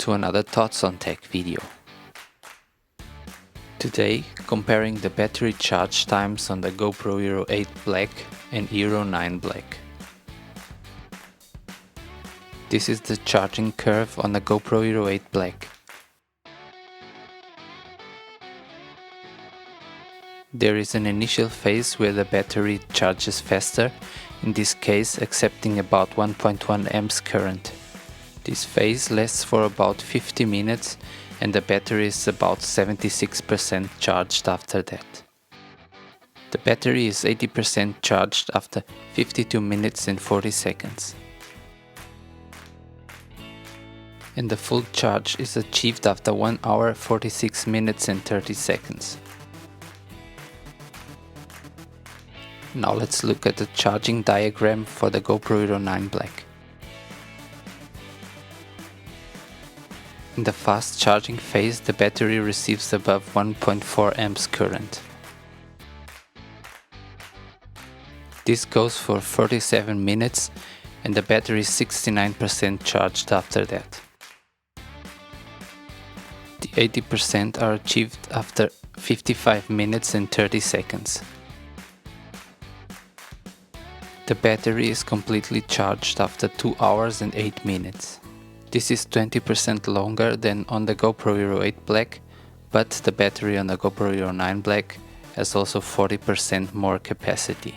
to another Thoughts on Tech video. Today, comparing the battery charge times on the GoPro Hero 8 Black and Hero 9 Black. This is the charging curve on the GoPro Hero 8 Black. There is an initial phase where the battery charges faster, in this case accepting about 1.1 amps current. This phase lasts for about 50 minutes and the battery is about 76% charged after that. The battery is 80% charged after 52 minutes and 40 seconds. And the full charge is achieved after 1 hour 46 minutes and 30 seconds. Now let's look at the charging diagram for the GoPro Hero 9 Black. In the fast charging phase, the battery receives above 1.4 amps current. This goes for 47 minutes and the battery is 69% charged after that. The 80% are achieved after 55 minutes and 30 seconds. The battery is completely charged after 2 hours and 8 minutes. This is 20% longer than on the GoPro Hero 8 Black, but the battery on the GoPro Hero 9 Black has also 40% more capacity.